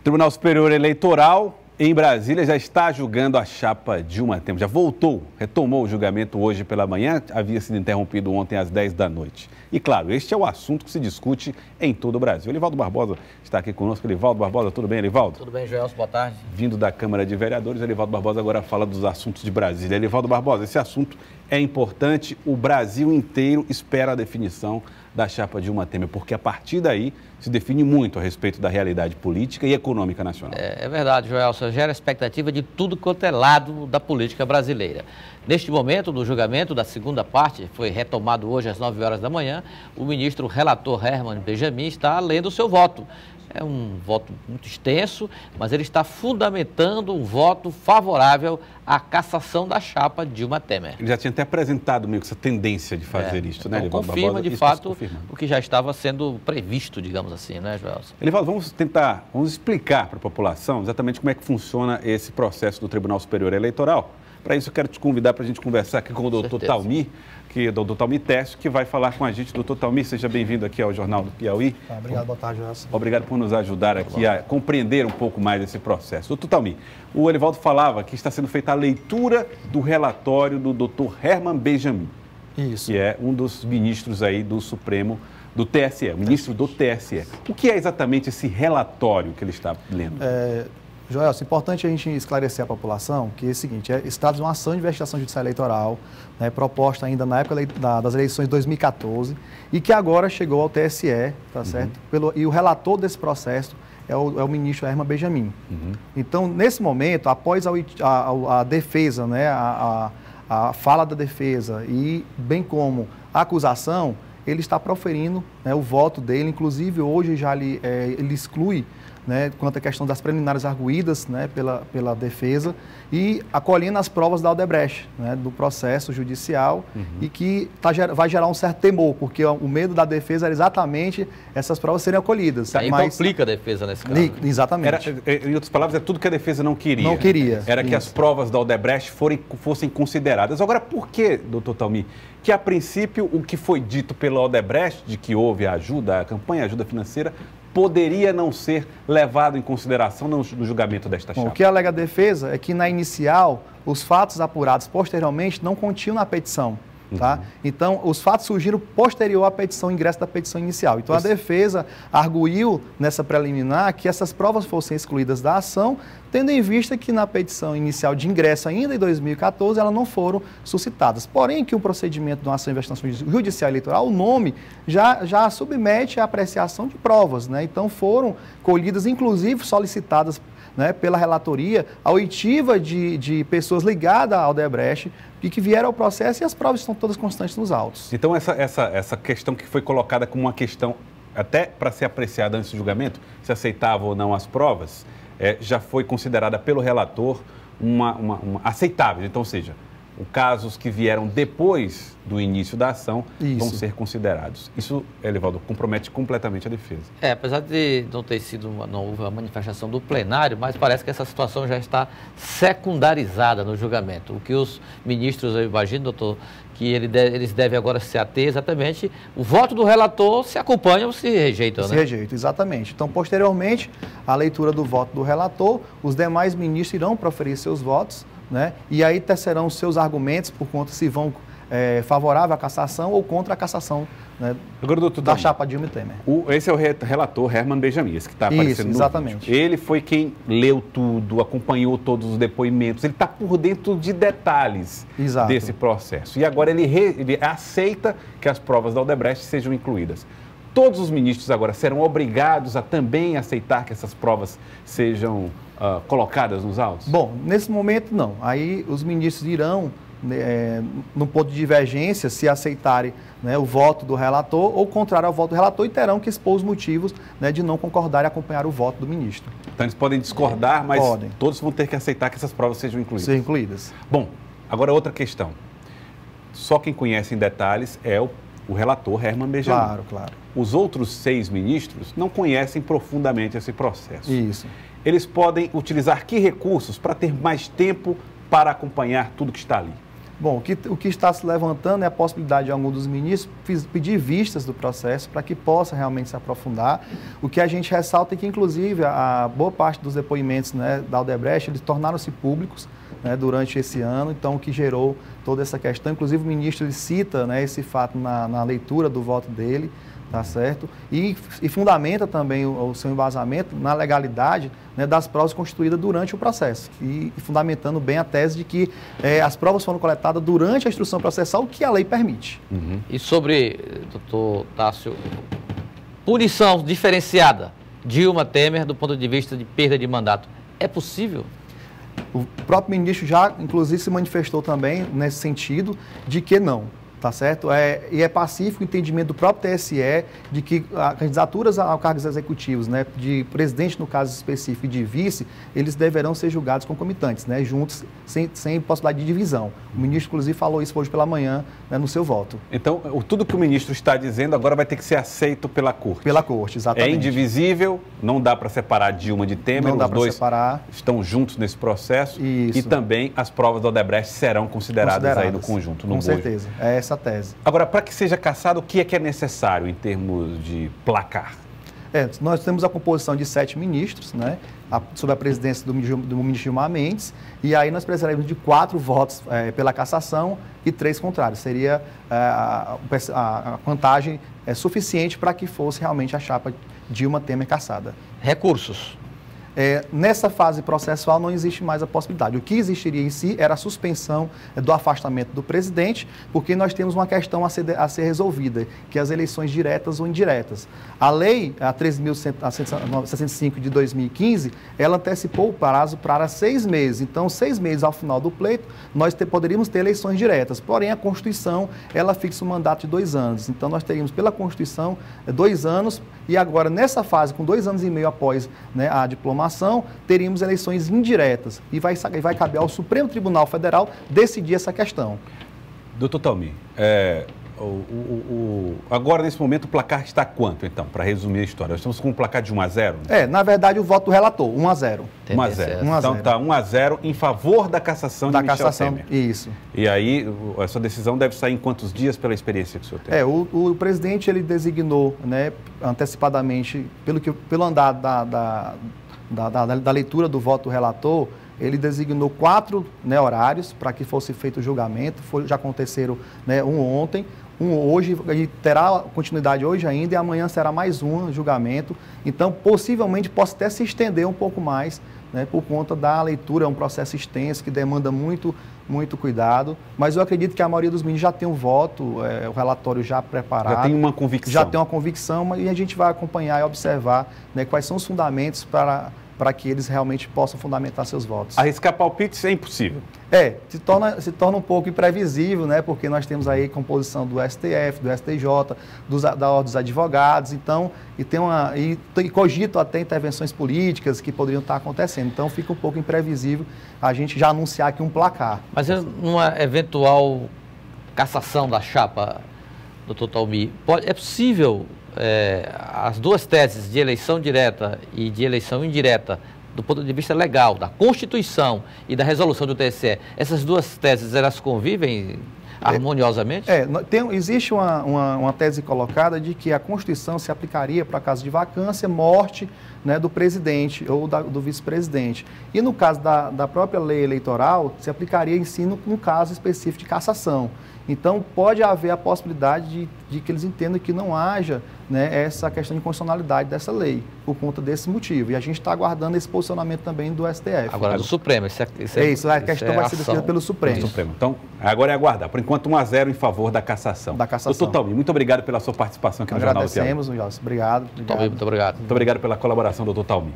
Tribunal Superior Eleitoral, em Brasília, já está julgando a chapa Dilma Temer. Já retomou o julgamento hoje pela manhã, havia sido interrompido ontem às 10 da noite. E claro, este é o assunto que se discute em todo o Brasil. Elivaldo Barbosa está aqui conosco. Elivaldo Barbosa, tudo bem, Elivaldo? Tudo bem, Joelson, boa tarde. Vindo da Câmara de Vereadores, Elivaldo Barbosa agora fala dos assuntos de Brasília. Elivaldo Barbosa, esse assunto é importante, o Brasil inteiro espera a definição da chapa Dilma Temer, porque a partir daí se define muito a respeito da realidade política e econômica nacional. É verdade, Joelson, gera expectativa de tudo quanto é lado da política brasileira. Neste momento, no julgamento da segunda parte, foi retomado hoje às 9 horas da manhã, o ministro relator Herman Benjamin está lendo o seu voto. É um voto muito extenso, mas ele está fundamentando um voto favorável à cassação da chapa Dilma Temer. Ele já tinha até apresentado meio que essa tendência de fazer isso, né, Elivaldo? Confirma, de fato, o que já estava sendo previsto, digamos assim, né, Joelson? Elivaldo, vamos explicar para a população exatamente como é que funciona esse processo do Tribunal Superior Eleitoral. Para isso, eu quero te convidar para a gente conversar aqui com o doutor Talmir, doutor Talmir Tércio, que vai falar com a gente. Doutor Talmir, seja bem-vindo aqui ao Jornal do Piauí. Obrigado, boa tarde, Joelson. Obrigado por nos ajudar aqui a compreender um pouco mais esse processo. Doutor Talmir, o Elivaldo falava que está sendo feita a leitura do relatório do doutor Herman Benjamin. Isso. Que é um dos ministros aí do Supremo, do TSE, o ministro do TSE. O que é exatamente esse relatório que ele está lendo? Joelson, é importante a gente esclarecer à população que é o seguinte, está de uma ação de investigação judicial eleitoral, né, proposta ainda na época das eleições de 2014 e que agora chegou ao TSE, tá certo? E o relator desse processo é o ministro Herman Benjamin. Então, nesse momento, após a defesa, né, a fala da defesa e bem como a acusação, ele está proferindo, né, o voto dele, inclusive hoje já ele exclui, né, quanto à questão das preliminares arguídas, né, pela defesa e acolhendo as provas da Odebrecht, né, do processo judicial e que vai gerar um certo temor, porque o medo da defesa era exatamente essas provas serem acolhidas. Aí complica a defesa nesse caso. Exatamente. Em outras palavras, é tudo que a defesa não queria. Não queria. Era que as provas da Odebrecht fossem consideradas. Agora, por que, doutor Talmir, que a princípio o que foi dito pela Odebrecht, de que houve a campanha, a ajuda financeira, poderia não ser levado em consideração no julgamento desta chapa? O que alega a defesa é que, na inicial, os fatos apurados posteriormente não continham na petição. Tá? Então, os fatos surgiram posterior à petição, ingresso da petição inicial. Então, a defesa arguiu nessa preliminar que essas provas fossem excluídas da ação, tendo em vista que na petição inicial de ingresso ainda em 2014, elas não foram suscitadas. Porém, que o procedimento de uma ação de investigação judicial eleitoral, o nome já submete à apreciação de provas, né? Então, foram colhidas, inclusive solicitadas, né, pela relatoria, a oitiva de pessoas ligadas ao Odebrecht e que vieram ao processo e as provas estão todas constantes nos autos. Então, essa questão que foi colocada como uma questão até para ser apreciada antes do julgamento, se aceitava ou não as provas, já foi considerada pelo relator uma aceitável. Então, ou seja, os casos que vieram depois do início da ação vão ser considerados. Isso, Elivaldo, compromete completamente a defesa. Apesar de não ter sido não houve uma manifestação do plenário, mas parece que essa situação já está secundarizada no julgamento. O que os ministros, eu imagino, doutor, que eles devem agora se ater exatamente, o voto do relator se acompanha ou se rejeita, né? Se rejeita, exatamente. Então, posteriormente, a leitura do voto do relator, os demais ministros irão proferir seus votos, né? E aí tecerão seus argumentos por conta se vão favorável à cassação ou contra a cassação, né, da chapa Dilma Temer. Esse é o relator Herman Benjamin, esse que está aparecendo no exatamente. Vídeo. Ele foi quem leu tudo, acompanhou todos os depoimentos, ele está por dentro de detalhes desse processo. E agora ele aceita que as provas da Odebrecht sejam incluídas. Todos os ministros agora serão obrigados a também aceitar que essas provas sejam colocadas nos autos? Bom, nesse momento não. Aí os ministros irão, no ponto de divergência, se aceitarem, né, o voto do relator ou contrário ao voto do relator e terão que expor os motivos, né, de não concordar e acompanhar o voto do ministro. Então eles podem discordar, mas todos vão ter que aceitar que essas provas sejam incluídas. Bom, agora outra questão. Só quem conhece em detalhes é o relator Herman Benjamin. Claro. Os outros 6 ministros não conhecem profundamente esse processo. Isso. Eles podem utilizar que recursos para ter mais tempo para acompanhar tudo que está ali? Bom, o que está se levantando é a possibilidade de algum dos ministros pedir vistas do processo para que possa realmente se aprofundar. O que a gente ressalta é que, inclusive, a boa parte dos depoimentos, né, da Odebrecht, eles tornaram-se públicos, né, durante esse ano, então o que gerou toda essa questão. Inclusive, o ministro ele cita, né, esse fato na leitura do voto dele, tá certo? E fundamenta também o seu embasamento na legalidade, né, das provas constituídas durante o processo, e fundamentando bem a tese de que as provas foram coletadas durante a instrução processal, o que a lei permite. Uhum. E sobre, doutor Tássio, punição diferenciada, Dilma Temer, do ponto de vista de perda de mandato, é possível? O próprio ministro já, inclusive, se manifestou também nesse sentido de que não. Tá certo? E é pacífico o entendimento do próprio TSE de que candidaturas a cargos executivos, né, de presidente no caso específico e de vice, eles deverão ser julgados concomitantes, né, juntos, sem possibilidade de divisão. O ministro, inclusive, falou isso hoje pela manhã, né, no seu voto. Então, tudo que o ministro está dizendo agora vai ter que ser aceito pela Corte. Pela Corte, exatamente. É indivisível, não dá para separar Dilma de Temer, não dá os dois separar. Estão juntos nesse processo. Isso. E também as provas da Odebrecht serão consideradas aí no conjunto, no bojo. Com certeza, é essa a tese. Agora, para que seja cassado, o que é necessário em termos de placar? Nós temos a composição de 7 ministros, né, sob a presidência do ministro Gilmar Mendes, e aí nós precisaremos de 4 votos pela cassação e 3 contrários. Seria a vantagem suficiente para que fosse realmente a chapa Dilma Temer cassada. Recursos. Nessa fase processual não existe mais a possibilidade. O que existiria em si era a suspensão do afastamento do presidente, porque nós temos uma questão a ser resolvida, que é as eleições diretas ou indiretas. A lei, a 13.165 de 2015, ela antecipou o prazo para 6 meses. Então, 6 meses ao final do pleito, nós poderíamos ter eleições diretas. Porém, a Constituição, ela fixa um mandato de 2 anos. Então, nós teríamos pela Constituição 2 anos, e agora, nessa fase, com 2 anos e meio após, né, a diplomação, teríamos eleições indiretas e vai caber ao Supremo Tribunal Federal decidir essa questão. Doutor Talmi, agora nesse momento o placar está quanto, então, para resumir a história? Nós estamos com um placar de 1-0? Na verdade o voto do relator, 1-0. 1-0. Então está 1-0 em favor da cassação de Michel Temer. Isso. E aí, essa decisão deve sair em quantos dias pela experiência que o senhor tem? O presidente ele designou, né, antecipadamente, pelo andar da leitura do voto do relator, ele designou 4, né, horários para que fosse feito o julgamento. Já aconteceram, né, um ontem, hoje, e terá continuidade hoje ainda, e amanhã será mais um julgamento. Então, possivelmente, possa até se estender um pouco mais, né, por conta da leitura. É um processo extenso que demanda muito cuidado, mas eu acredito que a maioria dos ministros já tem um voto, o relatório já preparado. Já tem uma convicção. Já tem uma convicção, e a gente vai acompanhar e observar, né, quais são os fundamentos para que eles realmente possam fundamentar seus votos. Arriscar palpites é impossível. Se torna um pouco imprevisível, né, porque nós temos aí composição do STF, do STJ, da Ordem dos Advogados, então, e cogito até intervenções políticas que poderiam estar acontecendo. Então, fica um pouco imprevisível a gente já anunciar aqui um placar. Mas numa eventual cassação da chapa, doutor Talmi, é possível as duas teses de eleição direta e de eleição indireta, do ponto de vista legal, da Constituição e da resolução do TSE, essas duas teses, elas convivem harmoniosamente? Existe uma tese colocada de que a Constituição se aplicaria para caso de vacância, morte, né, do presidente ou do vice-presidente. E no caso da própria lei eleitoral, se aplicaria em si num caso específico de cassação. Então, pode haver a possibilidade de que eles entendam que não haja, né, essa questão de constitucionalidade dessa lei, por conta desse motivo. E a gente está aguardando esse posicionamento também do STF. Agora, do Supremo. A questão vai ser decidida pelo Supremo. Então, agora é aguardar. Por enquanto, 1-0 em favor da cassação. Doutor Talmi, muito obrigado pela sua participação aqui no Jornal do Ceará. Agradecemos, Jorge. Obrigado. Muito obrigado. Muito obrigado pela colaboração, doutor Talmi.